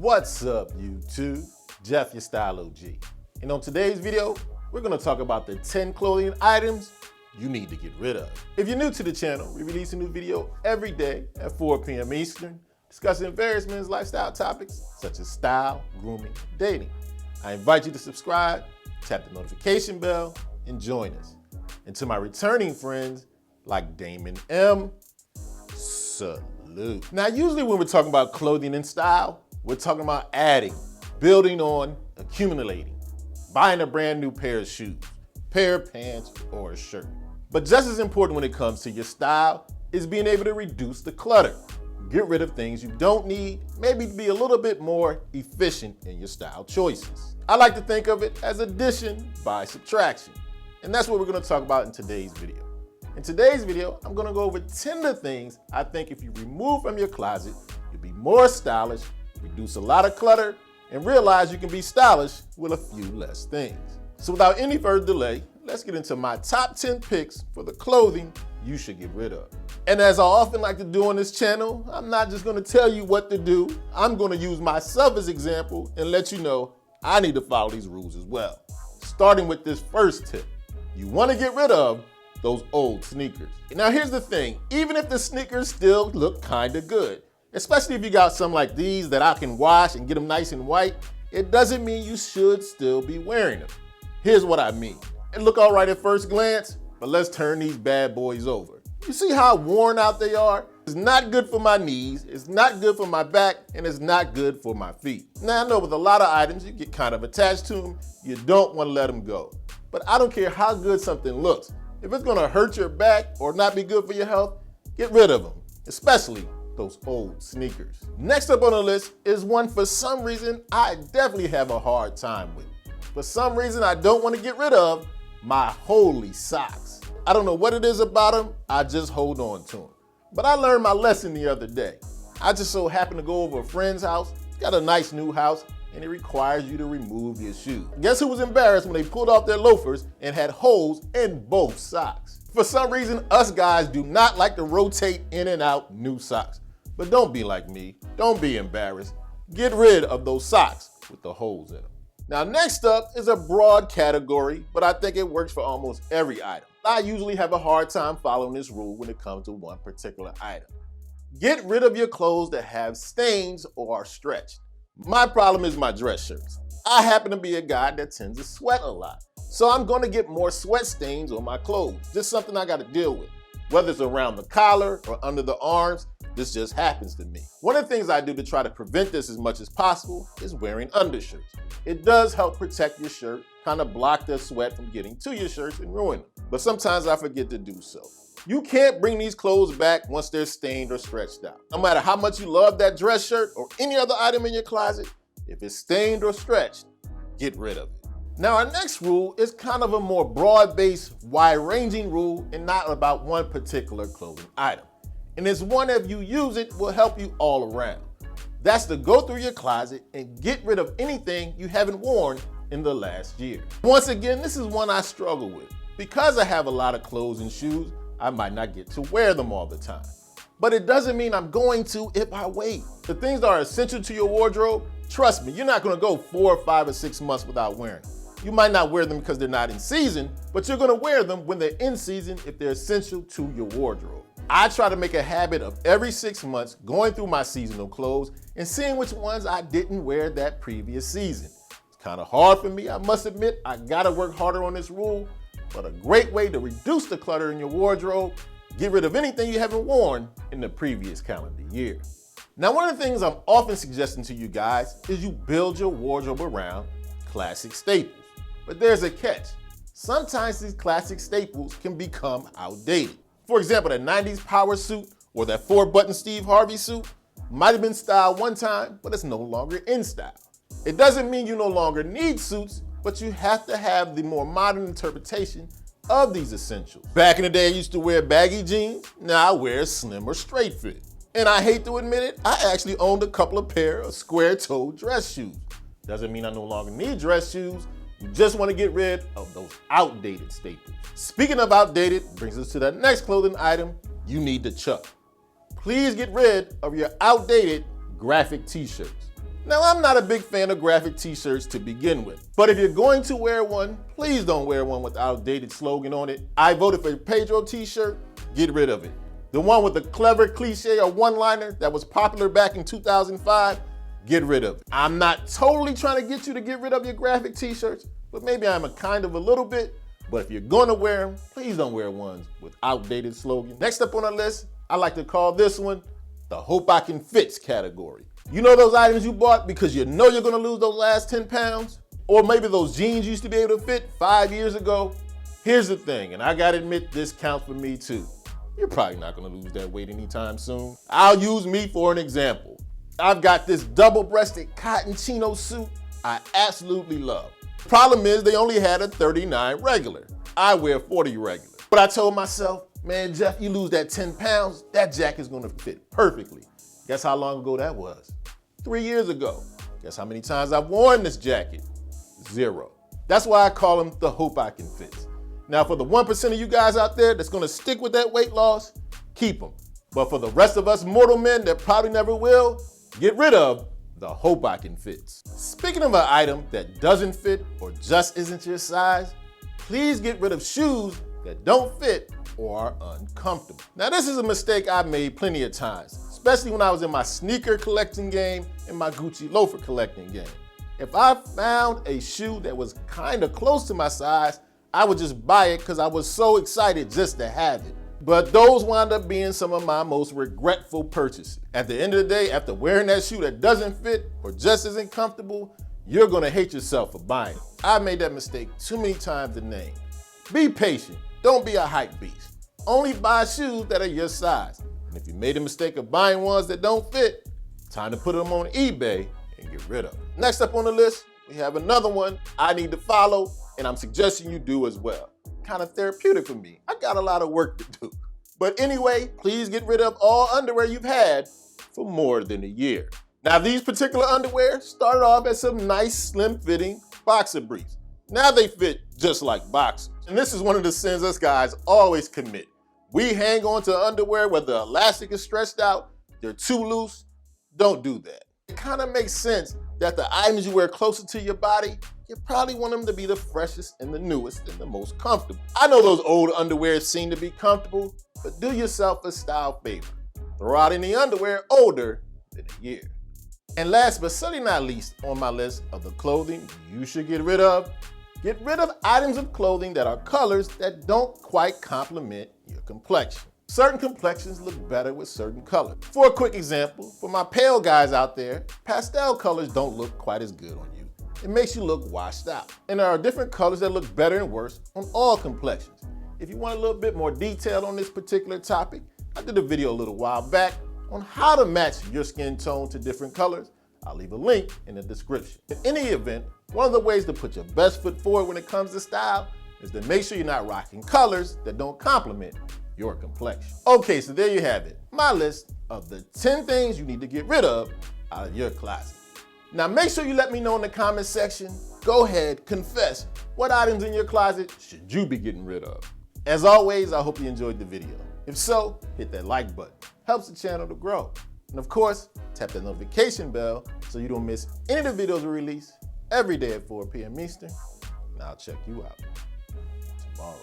What's up, YouTube? Jeff, your Style OG. And on today's video, we're gonna talk about the 10 clothing items you need to get rid of. If you're new to the channel, we release a new video every day at 4 p.m. Eastern, discussing various men's lifestyle topics such as style, grooming, and dating. I invite you to subscribe, tap the notification bell, and join us. And to my returning friends like Damon M, salute. Now, usually when we're talking about clothing and style, we're talking about adding, building on, accumulating, buying a brand new pair of shoes, pair of pants, or a shirt. But just as important when it comes to your style is being able to reduce the clutter. Get rid of things you don't need, maybe be a little bit more efficient in your style choices. I like to think of it as addition by subtraction. And that's what we're gonna talk about in today's video. In today's video, I'm gonna go over 10 of the things I think if you remove from your closet, you'll be more stylish, reduce a lot of clutter, and realize you can be stylish with a few less things. So without any further delay, let's get into my top 10 picks for the clothing you should get rid of. And as I often like to do on this channel, I'm not just gonna tell you what to do, I'm gonna use myself as example and let you know I need to follow these rules as well. Starting with this first tip, you wanna get rid of those old sneakers. Now here's the thing, even if the sneakers still look kinda good, especially if you got some like these that I can wash and get them nice and white, it doesn't mean you should still be wearing them. Here's what I mean. It look all right at first glance, but let's turn these bad boys over. You see how worn out they are? It's not good for my knees, it's not good for my back, and it's not good for my feet. Now I know with a lot of items, you get kind of attached to them, you don't want to let them go. But I don't care how good something looks. If it's gonna hurt your back or not be good for your health, get rid of them, especially those old sneakers. Next up on the list is one for some reason I definitely have a hard time with. For some reason I don't want to get rid of my holy socks. I don't know what it is about them, I just hold on to them. But I learned my lesson the other day. I just so happened to go over a friend's house, got a nice new house, and it requires you to remove your shoes. Guess who was embarrassed when they pulled off their loafers and had holes in both socks? For some reason, us guys do not like to rotate in and out new socks. But don't be like me, don't be embarrassed. Get rid of those socks with the holes in them. Now next up is a broad category, but I think it works for almost every item. I usually have a hard time following this rule when it comes to one particular item. Get rid of your clothes that have stains or are stretched. My problem is my dress shirts. I happen to be a guy that tends to sweat a lot. So I'm gonna get more sweat stains on my clothes. Just something I gotta deal with. Whether it's around the collar or under the arms, this just happens to me. One of the things I do to try to prevent this as much as possible is wearing undershirts. It does help protect your shirt, kind of block the sweat from getting to your shirts and ruin them. But sometimes I forget to do so. You can't bring these clothes back once they're stained or stretched out. No matter how much you love that dress shirt or any other item in your closet, if it's stained or stretched, get rid of it. Now our next rule is kind of a more broad-based, wide-ranging rule and not about one particular clothing item. And it's one that if you use it will help you all around. That's to go through your closet and get rid of anything you haven't worn in the last year. Once again, this is one I struggle with. Because I have a lot of clothes and shoes, I might not get to wear them all the time. But it doesn't mean I'm going to if I wait. The things that are essential to your wardrobe, trust me, you're not gonna go 4 or 5 or 6 months without wearing them. You might not wear them because they're not in season, but you're gonna wear them when they're in season if they're essential to your wardrobe. I try to make a habit of every 6 months going through my seasonal clothes and seeing which ones I didn't wear that previous season. It's kind of hard for me, I must admit. I gotta work harder on this rule, but a great way to reduce the clutter in your wardrobe, get rid of anything you haven't worn in the previous calendar year. Now, one of the things I'm often suggesting to you guys is you build your wardrobe around classic staples. But there's a catch. Sometimes these classic staples can become outdated. For example, that 90s power suit or that 4-button Steve Harvey suit might have been styled one time, but it's no longer in style. It doesn't mean you no longer need suits, but you have to have the more modern interpretation of these essentials. Back in the day, I used to wear baggy jeans. Now I wear a slim or straight fit. And I hate to admit it, I actually owned a couple of pair of square-toed dress shoes. Doesn't mean I no longer need dress shoes. You just want to get rid of those outdated staples. Speaking of outdated, brings us to the next clothing item you need to chuck. Please get rid of your outdated graphic t-shirts. Now, I'm not a big fan of graphic t-shirts to begin with, but if you're going to wear one, please don't wear one with outdated slogan on it. I voted for Pedro t-shirt, get rid of it. The one with the clever cliche or one-liner that was popular back in 2005, get rid of it. I'm not totally trying to get you to get rid of your graphic t-shirts, but maybe I'm a little bit. But if you're gonna wear them, please don't wear ones with outdated slogans. Next up on the list, I like to call this one the hope I can fits category. You know those items you bought because you know you're gonna lose those last 10 pounds? Or maybe those jeans used to be able to fit 5 years ago? Here's the thing, and I gotta admit this counts for me too. You're probably not gonna lose that weight anytime soon. I'll use me for an example. I've got this double-breasted cotton chino suit I absolutely love. Problem is they only had a 39 regular. I wear 40 regular. But I told myself, man, Jeff, you lose that 10 pounds, that jacket's gonna fit perfectly. Guess how long ago that was? 3 years ago. Guess how many times I've worn this jacket? 0. That's why I call them the hope I can fit. Now for the 1% of you guys out there that's gonna stick with that weight loss, keep them. But for the rest of us mortal men that probably never will, get rid of the hope I can fit. Speaking of an item that doesn't fit or just isn't your size, please get rid of shoes that don't fit or are uncomfortable. Now this is a mistake I've made plenty of times, especially when I was in my sneaker collecting game and my Gucci loafer collecting game. If I found a shoe that was kind of close to my size, I would just buy it because I was so excited just to have it. But those wound up being some of my most regretful purchases. At the end of the day, after wearing that shoe that doesn't fit or just isn't comfortable, you're gonna hate yourself for buying it. I made that mistake too many times to name. Be patient, don't be a hype beast. Only buy shoes that are your size. And if you made a mistake of buying ones that don't fit, time to put them on eBay and get rid of them. Next up on the list, we have another one I need to follow, and I'm suggesting you do as well. Kind of therapeutic for me. I got a lot of work to do. But anyway, please get rid of all underwear you've had for more than a year. Now these particular underwear started off as some nice slim fitting boxer briefs. Now they fit just like boxers. And this is one of the sins us guys always commit. We hang on to underwear where the elastic is stretched out, they're too loose. Don't do that. It kind of makes sense that the items you wear closer to your body, you probably want them to be the freshest and the newest and the most comfortable. I know those old underwear seem to be comfortable, but do yourself a style favor. Throw out any underwear older than a year. And last but certainly not least on my list of the clothing you should get rid of items of clothing that are colors that don't quite complement your complexion. Certain complexions look better with certain colors. For a quick example, for my pale guys out there, pastel colors don't look quite as good on you. It makes you look washed out. And there are different colors that look better and worse on all complexions. If you want a little bit more detail on this particular topic, I did a video a little while back on how to match your skin tone to different colors. I'll leave a link in the description. In any event, one of the ways to put your best foot forward when it comes to style is to make sure you're not rocking colors that don't complement your complexion. Okay, so there you have it. My list of the 10 things you need to get rid of out of your closet. Now make sure you let me know in the comment section. Go ahead, confess, what items in your closet should you be getting rid of? As always, I hope you enjoyed the video. If so, hit that like button. Helps the channel to grow. And of course, tap that notification bell so you don't miss any of the videos we release every day at 4 p.m. Eastern. And I'll check you out tomorrow.